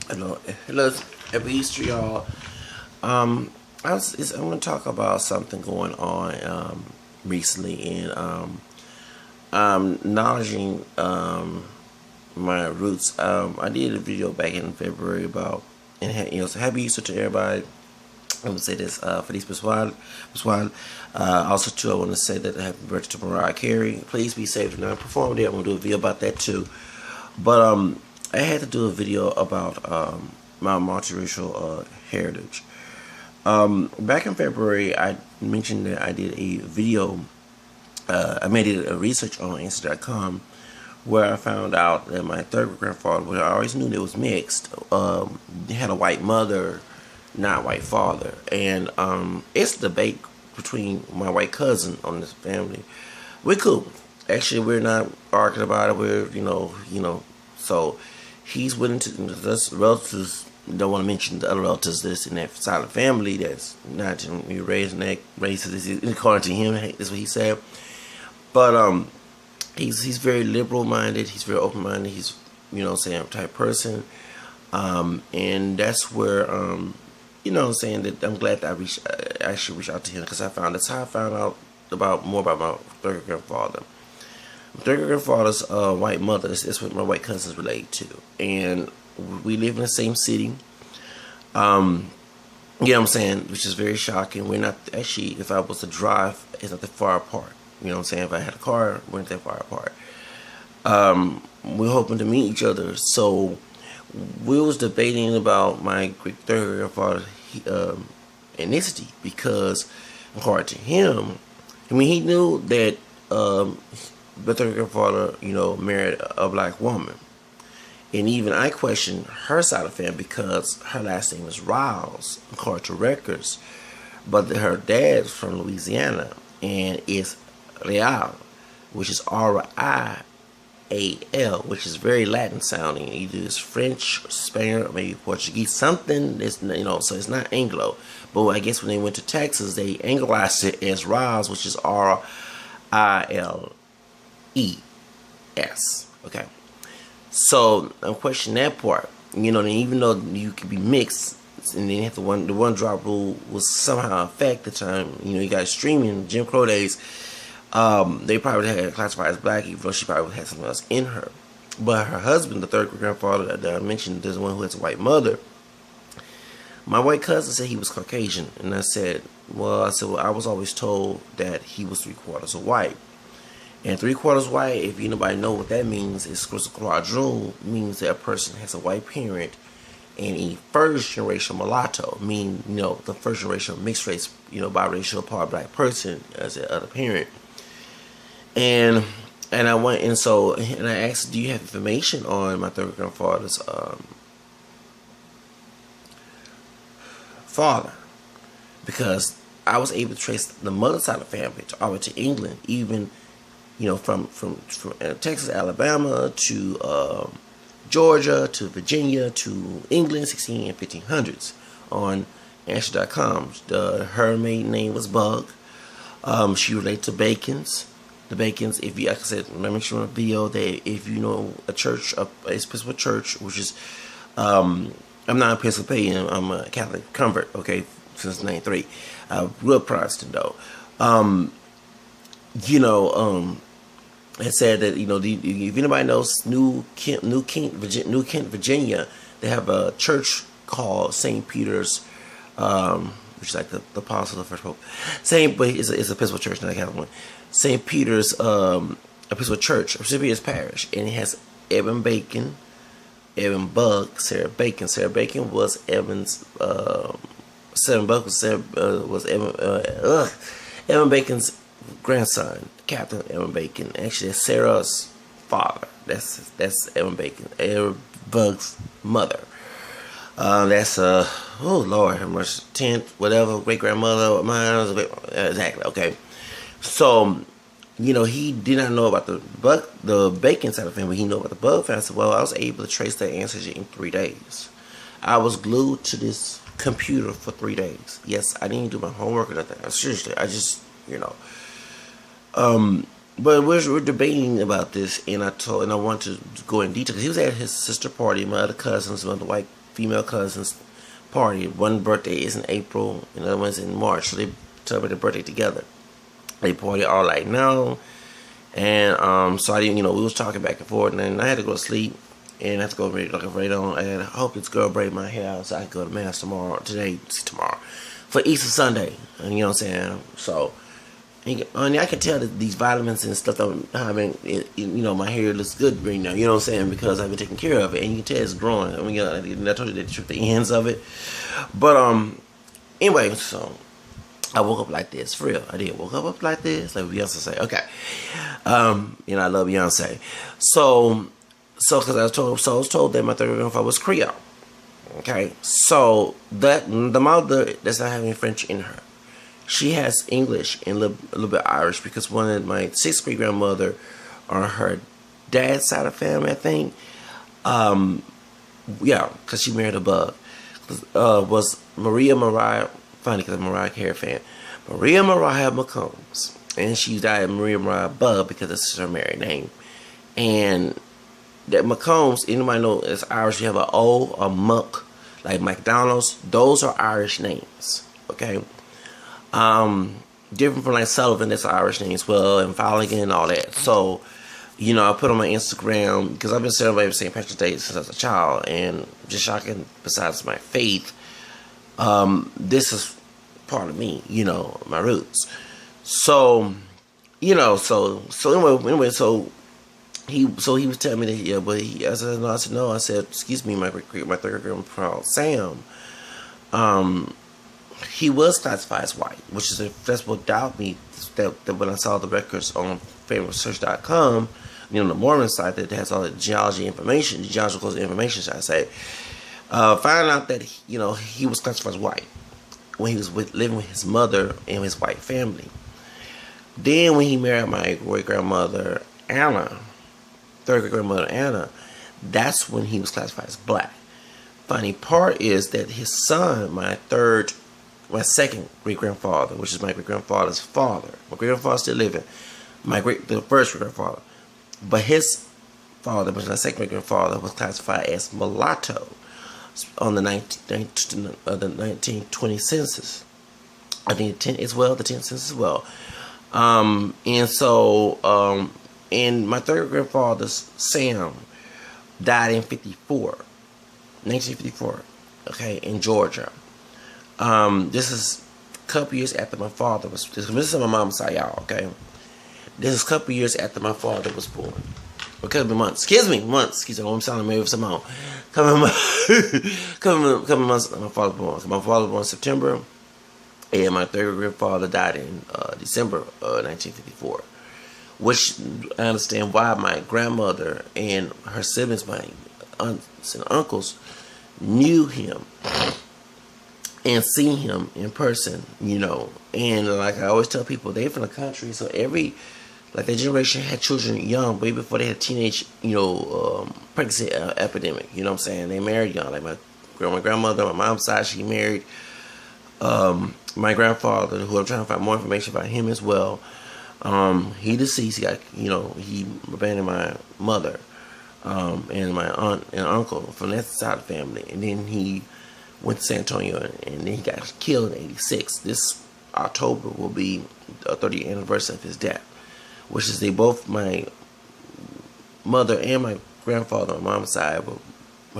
Hello, hello, happy Easter, y'all. I'm going to talk about something going on recently in acknowledging my roots. I did a video back in February about, so happy Easter to everybody. I would say this Feliz Pascual. Pascual. Also, too, I want to say that happy birthday to Mariah Carey. Please be safe tonight. I performed it. I'm going to do a video about that, too. But I had to do a video about my multiracial heritage. Back in February, I mentioned that I did a video. I made it a research on Insta.com where I found out that my third grandfather, which I always knew that was mixed, had a white mother, not white father, and it's a debate between my white cousin on this family. We're cool. Actually, we're not arguing about it. We're so he's willing to. Us relatives don't want to mention the other relatives that's in that side of the family that's not raised in that racist. According to him, that's what he said. But he's very liberal minded. He's very open minded. He's type person. And that's where saying that I'm glad that I actually reached out to him because that's how I found out more about my third grandfather. My third grandfather's white mother is what my white cousins relate to, and we live in the same city. You know what I'm saying, which is very shocking. We're not actually, if I was to drive, it's not that far apart. You know what I'm saying? If I had a car, we're not that far apart. We're hoping to meet each other. So we was debating about my third grandfather's ethnicity because, according to him, I mean, he knew that the third grandfather, married a black woman. And even I questioned her side of the family because her last name is Riles, according to records. But her dad's from Louisiana and it's Real, which is Rial, which is very Latin sounding. Either it's French, or Spanish, or maybe Portuguese, something that's, so it's not Anglo. But I guess when they went to Texas, they Anglicized it as Riles, which is Riles. Okay. So I'm questioning that part. And even though you could be mixed, and then the one drop rule was somehow affect the time, you got streaming Jim Crow days, they probably had her classified as black, even though she probably had something else in her. But her husband, the third grandfather that I mentioned, there's one who has a white mother. My white cousin said he was Caucasian, and I said, I was always told that he was 3/4 white. And 3/4 white, if anybody know what that means, is quadroon, means that a person has a white parent and a first generation mulatto, meaning, the first generation mixed race, biracial part black person as the other parent. And I went and I asked, do you have information on my third grandfather's father? Because I was able to trace the mother side of the family all the way to England, even from Texas, Alabama to Georgia to Virginia to England, 16 and 1500s on Answer.com. Her maiden name was Bug. She related to Bacons. The Bacons, if you, like I said, I mentioned on a video that if you know a church, a Episcopal church, which is, I'm not a Episcopalian, I'm a Catholic convert, okay, since '93. Real Protestant though. It said that if anybody knows New Kent, Virginia, they have a church called St. Peter's, which is like the apostle of the first pope. But it's a Episcopal church, not a Catholic one. St. Peter's Episcopal Church, St. Peter's Parish, and it has Evan Bacon, Evan Bug, Sarah Bacon. Sarah Bacon was Evan's. Evan Bacon's grandson, Captain Evan Bacon. Actually, that's Sarah's father. That's Evan Bacon. Evan Bug's mother. That's oh Lord, how much 10th, whatever, great grandmother, mine, exactly. Okay, so he did not know about the Bacon side of the family. He knew about the Bug family. Well, I was able to trace that ancestry in 3 days. I was glued to this computer for 3 days. Yes, I didn't do my homework or nothing. Seriously, I just but we're debating about this, and I want to go in detail because he was at his sister party. My other cousins, my other white female cousins party. One birthday is in April, and the other one's in March. So they celebrate their birthday together. They party all night now. And so I didn't, we was talking back and forth, and then I had to go to sleep, and I had to go right on. And I hope this girl braid my hair so I can go to mass tomorrow, for Easter Sunday. And you know what I'm saying? So, I can tell that these vitamins and stuff I'm having, my hair looks good right now. You know what I'm saying? Because I've been taking care of it, and you can tell it's growing. I mean, I told you that trick the ends of it, but anyway, so. I woke up like this, for real. I did woke up like this, like Beyonce say. Okay, I love Beyonce. So because I was told that my third grandfather was Creole. Okay, so that the mother does not have any French in her. She has English and a little bit Irish because one of my sixth great grandmother on her dad's side of the family, I think. Yeah, because she married above. Was Maria Mariah. Funny because I'm a Mariah Carey fan. Maria Mariah McCombs. And she died Maria Mariah Bubb because this is her married name. And that McCombs, anybody know it's Irish, you have an O, a Muck, like McDonald's. Those are Irish names. Okay? Different from like Sullivan, that's an Irish name as well, and Falligan and all that. So, I put on my Instagram, because I've been celebrating St. Patrick's Day since I was a child, and just shocking, besides my faith, this is part of me, my roots. So, anyway, so he was telling me that, yeah, but I said no. I said, excuse me, my third grandpa Sam, he was classified as white, which is that's what doubt me that when I saw the records on FamilySearch.com, the Mormon site that has all the genealogical information, should I say. Found out that he was classified as white when he was living with his mother and his white family. Then when he married my great grandmother Anna, third great grandmother Anna, that's when he was classified as black. Funny part is that his son, my second great grandfather, which is my great grandfather's father, my great grandfather still living, the first great grandfather, but his father, which is my second great grandfather, was classified as mulatto on the 1920 census. I think the 10th census as well. And my third grandfather, Sam, died in 1954, okay, in Georgia. This is a couple years after my father was, this is on my mom's side, y'all, okay? This is a couple years after my father was born. It could have been months. Excuse me. I'm sounding maybe Simone. Coming months. My father was born. My father was born in September, and my third grandfather died in December 1954. Which I understand why my grandmother and her siblings, my aunts and uncles, knew him and seen him in person. And like I always tell people, they're from the country, so their generation had children young, way before they had teenage, pregnancy epidemic. You know what I'm saying? They married young. Like my grandmother, my mom's side, she married my grandfather, who I'm trying to find more information about him as well. He deceased. He got, he abandoned my mother and my aunt and uncle from that side of the family. And then he went to San Antonio, and then he got killed in '86. This October will be the 30th anniversary of his death. Which is my mother and my grandfather on my mom's side, but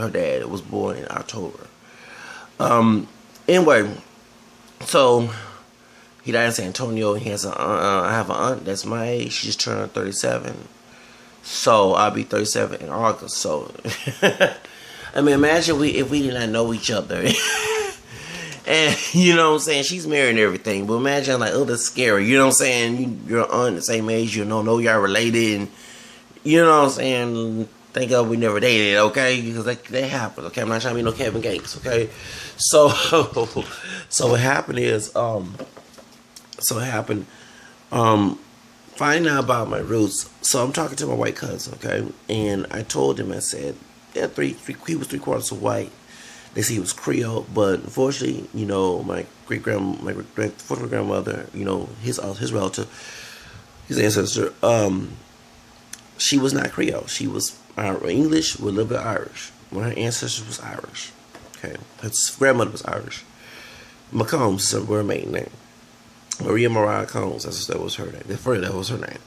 her dad was born in October. Anyway, so he died in San Antonio. He has I have an aunt that's my age. She just turned 37. So I'll be 37 in August. So I mean, imagine if we did not know each other. And, you know what I'm saying, she's married and everything, but imagine, like, oh, that's scary, you know what I'm saying, you're on the same age, you don't know y'all related, and, you know what I'm saying, thank God we never dated, okay, because that happens, okay, I'm not trying to be no Kevin Gates, okay, so what happened is, finding out about my roots, so I'm talking to my white cousin, okay, and I told him, I said, yeah, he was 3/4 of white. They say he was Creole, but unfortunately, my fourth grandmother, his relative, his ancestor, she was not Creole. She was English with a little bit of Irish. One of her ancestors was Irish. Okay, his grandmother was Irish. McCombs is her maiden name. Maria Mariah Combs. That was her name. That was her name.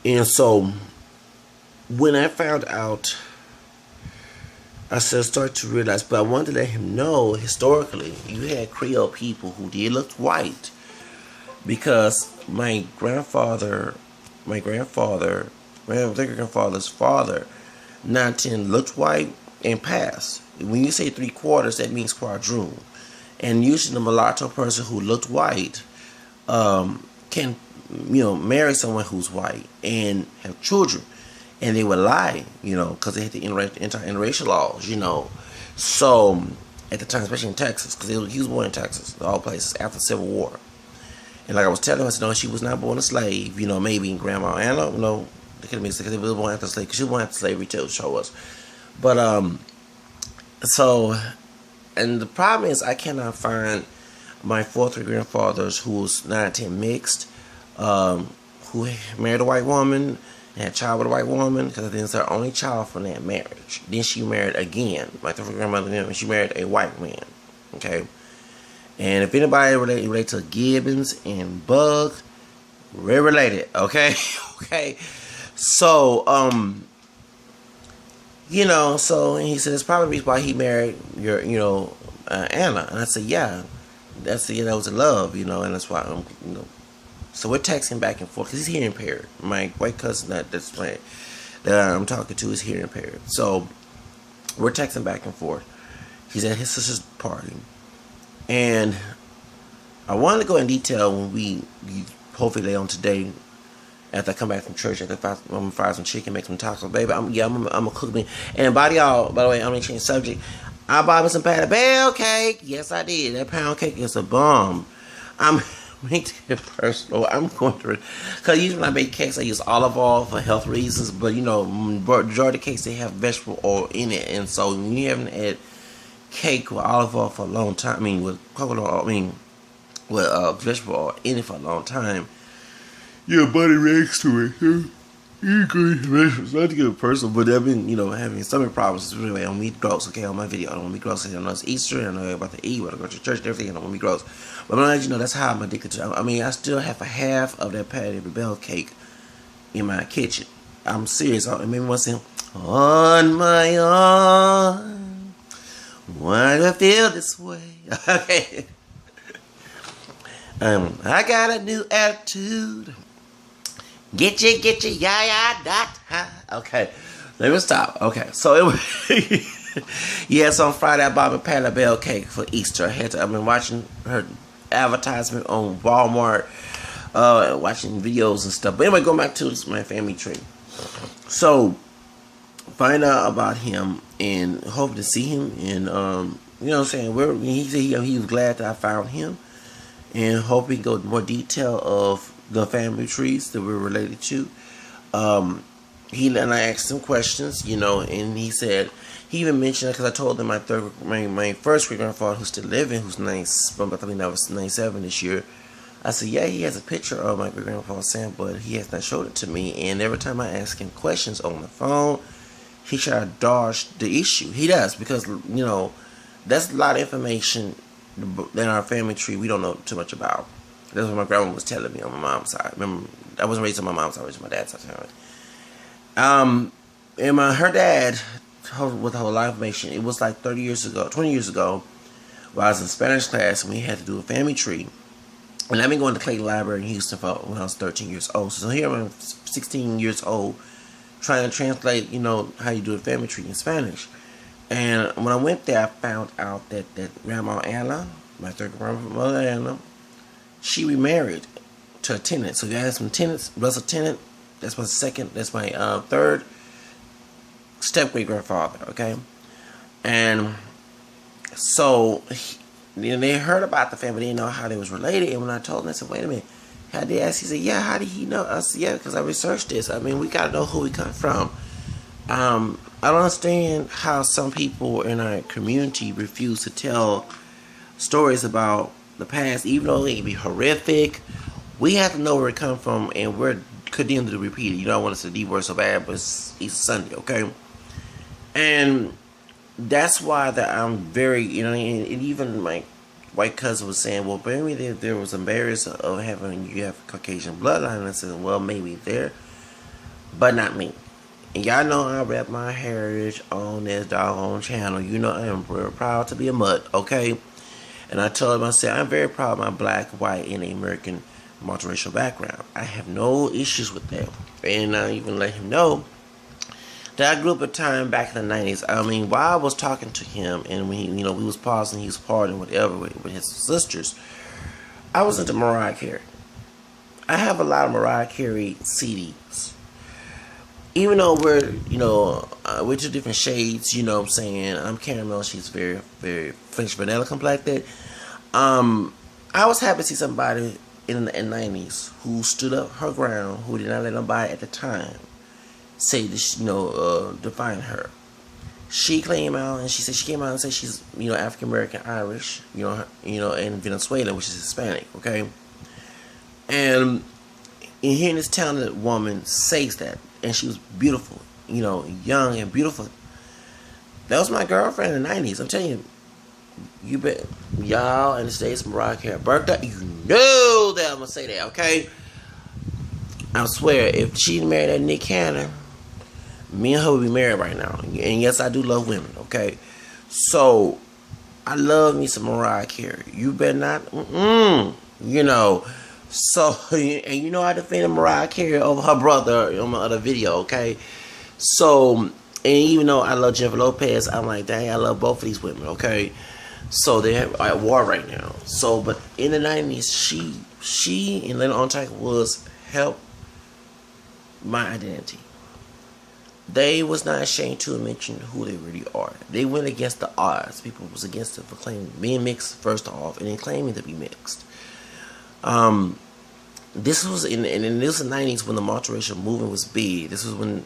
And so when I found out, I started to realize, but I wanted to let him know historically, you had Creole people who did look white, because my grandfather's father, 910, looked white and passed. When you say 3/4, that means quadroon. And usually the mulatto person who looked white can, marry someone who's white and have children. And they would lie, because they had the interracial laws, So, at the time, especially in Texas, because he was born in Texas, of all places, after the Civil War. And like I was telling him, I said, no, she was not born a slave, maybe Grandma Anna, they could have been, because they were born after slavery, because she was born after slavery too, show us. But, and the problem is, I cannot find my 4th grandfathers who was 910 mixed, who married a white woman, and had a child with a white woman, because I think it's her only child from that marriage. Then she married again. My 3rd grandmother, she married a white man. Okay? And if anybody relate to Gibbons and Bug, we're related. Okay? Okay? So, so and he said it's probably why he married your, Anna. And I said, yeah. That was a love, and that's why, So we're texting back and forth because he's hearing impaired. My white cousin that I'm talking to is hearing impaired. So we're texting back and forth. He's at his sister's party, and I wanted to go in detail when we hopefully later on today. After I come back from church, I'm gonna fry some chicken, make some tacos, baby. I'm gonna cook me. And by the way, I'm gonna change subject. I bought me some Patti Bell cake. Yes, I did. That pound cake is a bomb. Make it personal. I'm going through it. Because usually when I make cakes, I use olive oil for health reasons. But, majority of cakes, they have vegetable oil in it. And so when you haven't had cake with olive oil for a long time, with coconut oil, with vegetable oil in it for a long time, your body reacts to it. Not to get personal, but I've been, having stomach problems. Anyway, I don't eat gross, okay, on my video. I don't want to be gross. I know it's Easter, and I know I'm about to eat, when I go to church and everything, I don't want to be gross. But I'm going to let you know, that's how I'm addicted to it. I still have a half of that Patti Bell cake in my kitchen. I'm serious. It made me want to sing, on my own, why do I feel this way? Okay. I got a new attitude. Get you, yeah. Okay, let me stop. Okay, so it was, yes, on Friday I bought a Patti Bell cake for Easter. I've been watching her advertisement on Walmart, watching videos and stuff. But anyway, going back to my family tree. So, find out about him and hope to see him. And, what I'm saying? He said he was glad that I found him. And hope we can go into more detail of the family trees that we're related to. He and I asked him questions, and he said, he even mentioned, because I told him my 1st great grandfather who's still living, who's I think that was 97 this year. I said, yeah, he has a picture of my great grandfather Sam, but he has not showed it to me. And every time I ask him questions on the phone, he try to dodge the issue. He does, because that's a lot of information in our family tree we don't know too much about. That's what my grandma was telling me on my mom's side. Remember, I wasn't raised on my mom's side, I was raised on my dad's side. And her dad, with her life information, it was like 20 years ago, while I was in Spanish class, and we had to do a family tree. And I've been going to Clayton Library in Houston when I was 13 years old. So here I'm 16 years old, trying to translate, how you do a family tree in Spanish. And when I went there, I found out that Grandma Anna, my 3rd grandmother Anna, she remarried to a tenant. So you have some tenants, Russell Tennant, that's my 3rd step great grandfather, okay? And so they heard about the family, they didn't know how they was related. And when I told them, I said, wait a minute, how they asked? He said, yeah, how did he know? I said, yeah, because I researched this. We got to know who we come from. I don't understand how some people in our community refuse to tell stories about the past, even though they can be horrific. We have to know where it come from, and we're condemned to repeat it. I want to say the D word so bad, but it's Sunday, okay? And that's why that I'm very, and even my white cousin was saying, well, maybe there was some barriers of having you have Caucasian bloodline. And I said, well, maybe there, but not me. And y'all know I rep my heritage on this doggone channel. You know I am very proud to be a mutt, okay? And I told him, I said, I'm very proud of my black, white, and American multiracial background. I have no issues with that. And I even let him know that I grew up a time back in the 90s. I mean, while I was talking to him, and when we was pausing, he was partying, whatever, with his sisters, I was into Mariah Carey. I have a lot of Mariah Carey CDs. Even though we're two different shades, you know what I'm saying? I'm caramel, she's very, very French vanilla complected. I was happy to see somebody in the 90s who stood up her ground, who did not let nobody at the time say this, define her. She came out and she came out and said she's, African American, Irish, and Venezuelan, which is Hispanic, okay? And in hearing this talented woman says that, and she was beautiful, young and beautiful. That was my girlfriend in the 90s. I'm telling you, you bet y'all in the States, Mariah Carey birthday, you know that I'm gonna say that, okay? I swear, if she married that Nick Cannon, me and her would be married right now. And yes, I do love women, okay? So, I love me some Mariah Carey. You better not, So, and I defended Mariah Carey over her brother on my other video, okay? So, and even though I love Jennifer Lopez, I'm like, dang, I love both of these women, okay? So, they're at war right now. So, but in the 90s, she and Lena Ontak was help my identity. They was not ashamed to mention who they really are. They went against the odds. People was against it for claiming being mixed first off, and then claiming to be mixed. This was in the 90s when the multiracial movement was big. This was when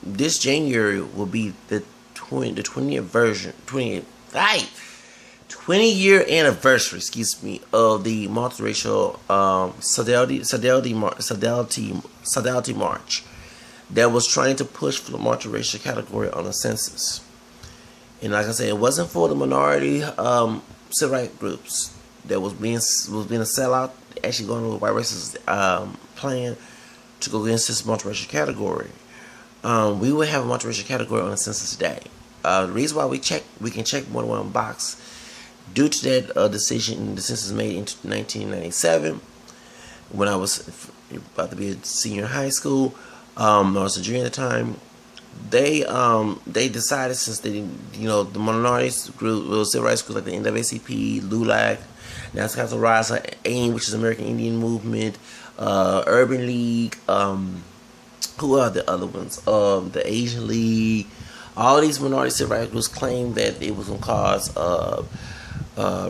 this January will be the 20-year anniversary, of the multiracial Solidarity March that was trying to push for the multiracial category on the census. And like I said, it wasn't for the minority civil rights groups that was being a sellout, actually going to the white racist plan to go against this multiracial category. We would have a multiracial category on the census today. The reason why we can check more than one box due to that decision the census made in 1997 when I was about to be a senior in high school. I was a junior at the time. They decided, since they the minorities group, civil rights groups like the NAACP, LULAC, National Council Raza, AIM, which is American Indian Movement, Urban League, who are the other ones? The Asian League. All these minority civil rights groups claimed that it was going to cause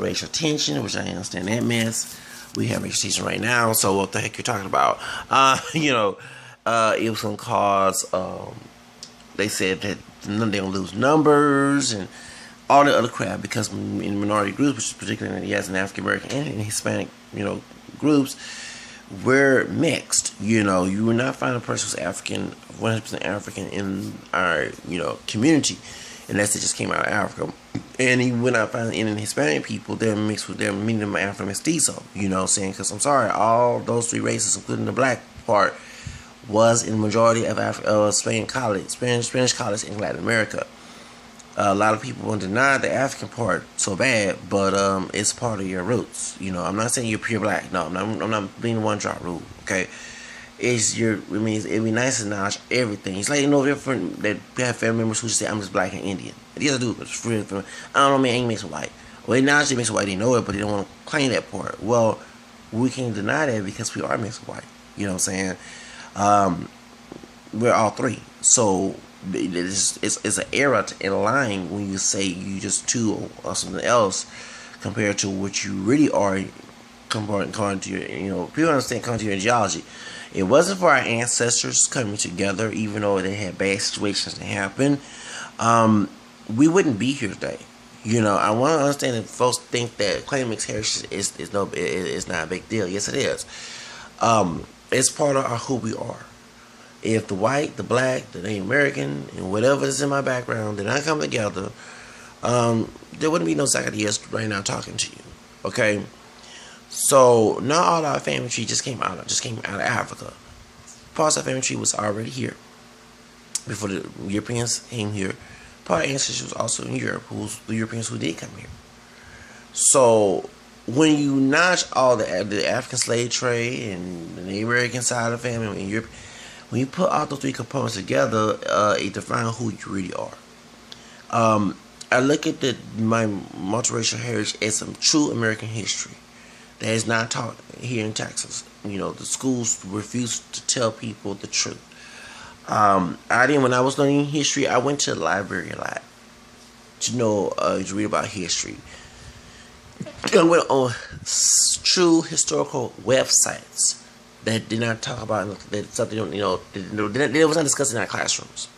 racial tension, which I understand that mess. We have racial tension right now, so what the heck you're talking about? It was going to cause, they said that they're going to lose numbers and all the other crap, because in minority groups, which is particularly as an African American and Hispanic, groups, we're mixed. You will not find a person who's African, 100% African in our, community, unless they just came out of Africa. And you will not find any Hispanic people, they're mixed with them, meaning them Afro mestizo, saying, because I'm sorry, all those three races, including the black part, was in the majority of Spanish college in Latin America. A lot of people want to deny the African part so bad, but it's part of your roots. I'm not saying you're pure black. No, I'm not being one drop rule. Okay, it'd be nice to acknowledge everything. It's like different that we have family members who just say I'm just black and Indian. The other dude, I don't know, man, ain't mixed with white. Well, they acknowledge they mixed with white, they know it, but they don't want to claim that part. Well, we can't deny that because we are mixed with white. You know what I'm saying? We're all three, so. It's an error in lying when you say you just two or something else compared to what you really are. According to your, people understand according to your geology. It wasn't for our ancestors coming together, even though they had bad situations that happened. We wouldn't be here today. I want to understand that folks think that claiming mixed heritage is not a big deal. Yes, it is. It's part of who we are. If the white, the black, the Native American, and whatever is in my background, then I come together there wouldn't be no Zacchaeus right now talking to you. Okay, so not all our family tree just came out of Africa. Part of our family tree was already here before the Europeans came here. Part of our ancestry was also in Europe, who's the Europeans who did come here. So when you notch all the African slave trade and the Native American side of the family in Europe, when you put all those three components together, it defines who you really are. I look at my multiracial heritage as some true American history that is not taught here in Texas. You know, the schools refuse to tell people the truth. When I was learning history, I went to the library a lot to read about history. I went on true historical websites that did not talk about that something that was not discussed in our classrooms.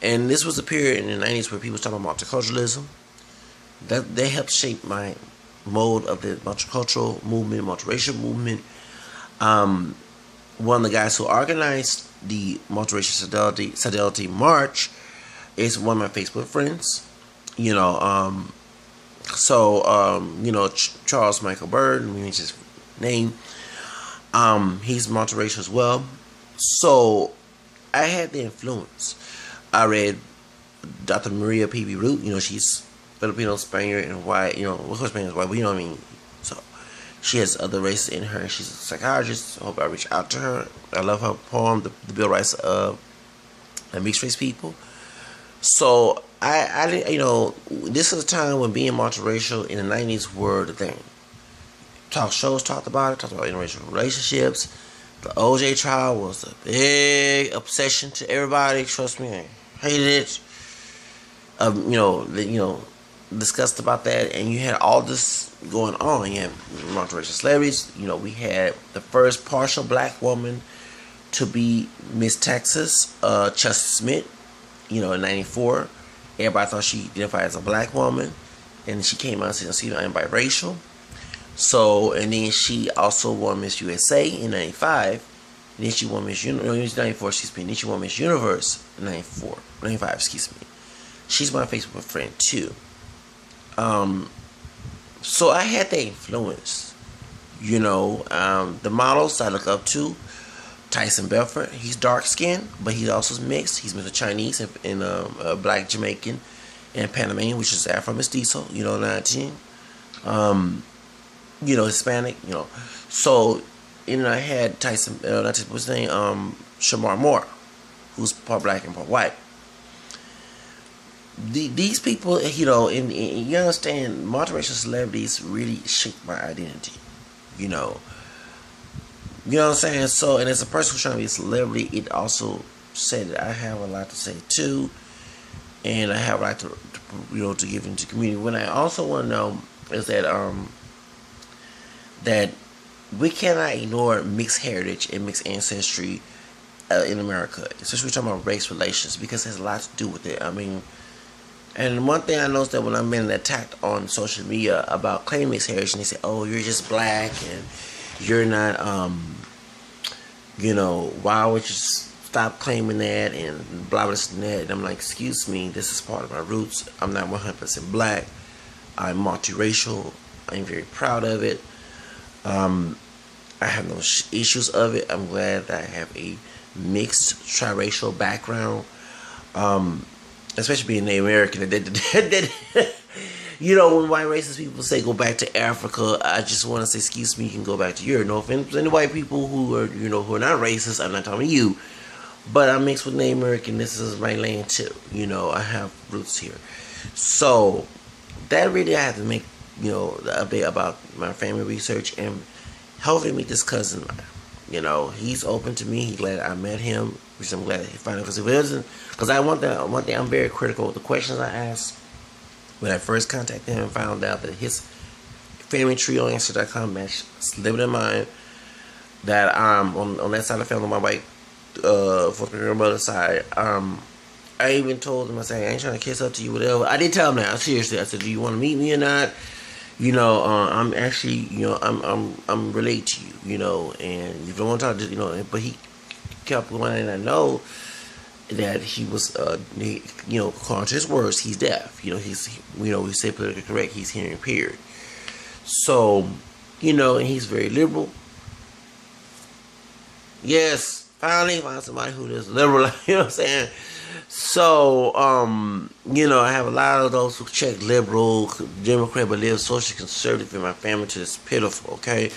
And this was a period in the 90s where people was talking about multiculturalism. That they helped shape my mode of the multicultural movement, multiracial movement. One of the guys who organized the Multiracial Fidelity March is one of my Facebook friends. Charles Michael Bird, means his name. He's multiracial as well. So I had the influence. I read Dr. Maria P.B. Root. She's Filipino, Spaniard, and white. Of course, Spaniard is white, but you know what I mean. So she has other races in her. She's a psychologist. I hope I reach out to her. I love her poem, The Bill of Rights of Mixed Race People. So this is a time when being multiracial in the 90s were the thing. Talk shows talked about interracial relationships. The OJ trial was a big obsession to everybody. Trust me, I hated it. Discussed about that, and you had all this going on. You had multiracial celebrities. We had the first partial black woman to be Miss Texas, Chelsea Smith. In '94, everybody thought she identified as a black woman, and she came out and said, I'm biracial. So, and then she also won Miss USA in '95. And then she won Miss Universe, '94, excuse me. Then she won Miss Universe in '95, excuse me. She's my Facebook friend too. So I had that influence. The models I look up to, Tyson Belfort, he's dark skinned, but he's also mixed. He's Mr. Chinese and black Jamaican and Panamanian, which is Afro Mestizo, 19. Hispanic, So, I had Tyson, what's his name? Shamar Moore, who's part black and part white. These people, and you understand, multiracial celebrities really shape my identity. You know what I'm saying? So, and as a person who's trying to be a celebrity, it also said that I have a lot to say too, and I have a lot to give into the community. What I also want to know is that that we cannot ignore mixed heritage and mixed ancestry in America, especially when we're talking about race relations, because it has a lot to do with it. And one thing I noticed that when I'm being attacked on social media about claiming mixed heritage, and they say, "Oh, you're just black and you're not, why would you stop claiming that and blah blah and that?" And I'm like, "Excuse me, this is part of my roots. I'm not 100% black. I'm multiracial. I'm very proud of it. I have no issues of it. I'm glad that I have a mixed triracial background, especially being Native American." When white racist people say go back to Africa, I just want to say, excuse me, you can go back to Europe. No offense to any white people who are, who are not racist. I'm not talking to you, but I'm mixed with Native American. This is my land too. I have roots here, so that really I have to make the update about my family research and hopefully meet this cousin of mine. He's open to me. He's glad I met him, which I'm glad he found out. Because if it wasn't, because one thing I'm very critical of the questions I asked when I first contacted him and found out that his family tree on Answer.com matched living in mine. That on that side of the family, my white fourth grandmother side. I even told him, I said, I ain't trying to kiss up to you, whatever. I did tell him that. Seriously, I said, do you want to meet me or not? I'm actually, I'm related to you, and if you don't want to talk, but he kept going, and I know that he was, according to his words, he's deaf. We say politically correct, he's hearing impaired. So, and he's very liberal. Yes, finally found somebody who is liberal, you know what I'm saying? So, I have a lot of those who check liberal, Democrat, but live socially conservative in my family to this pitiful, okay?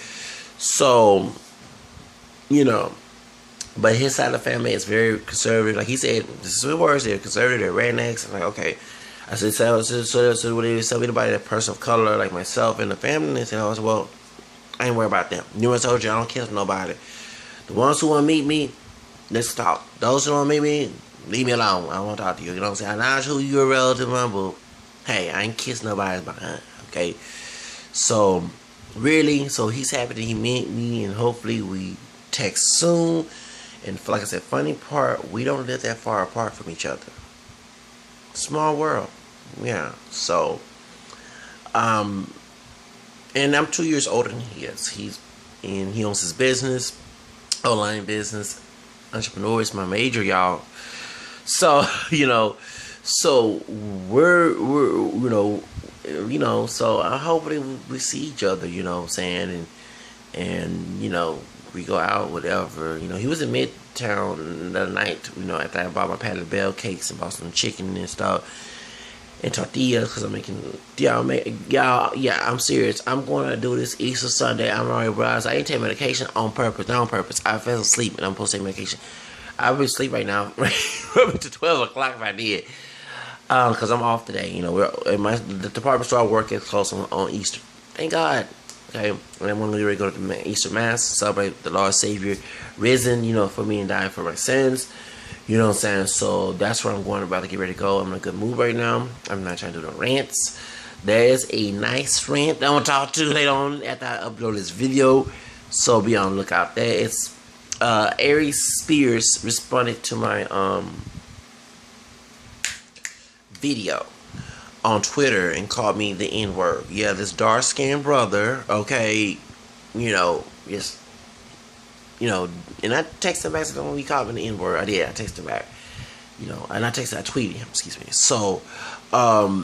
So, but his side of the family is very conservative. Like he said, this is his words, they're conservative, they're rednecks. I'm like, okay. I said, so what do you tell anybody, that person of color like myself in the family? And they said, well, I ain't worried about them. I told you, I don't kiss nobody. The ones who want to meet me, let's talk. Those who don't meet me, leave me alone. I don't want to talk to you. You know what I'm saying? I'm not sure you're a relative, but hey, I ain't kiss nobody's behind. Okay? So, really, so he's happy that he met me, and hopefully we text soon. And like I said, funny part, we don't live that far apart from each other. Small world. Yeah. So, and I'm 2 years older than he is. He owns his business, online business. Entrepreneur is my major, y'all. So, so we're so hopefully we see each other, you know what I'm saying, and we go out, whatever. He was in Midtown the other night, after I bought my Patty Bell cakes and bought some chicken and stuff and tortillas, because I'm making I'm serious. I'm going to do this Easter Sunday. I'm already realized I ain't taking medication on purpose, not on purpose. I fell asleep and I'm supposed to take medication. I would sleep right now up to 12 o'clock if I did, because I'm off today. The department store I work is closed on Easter. Thank God. Okay, and I'm going to ready to go to the Easter Mass, celebrate the Lord Savior risen, for me and dying for my sins. You know what I'm saying? So that's where I'm going, about to get ready to go. I'm in a good mood right now. I'm not trying to do no rants. There is a nice rant that I'm going to talk to later on after I upload this video. So be on the lookout there. It's Aries Spears responded to my video on Twitter and called me the N-word. Yeah, this dark-skinned brother, okay, just, and I texted him back, so when he called me the N-word, I texted him back, and I tweeted him, excuse me. So,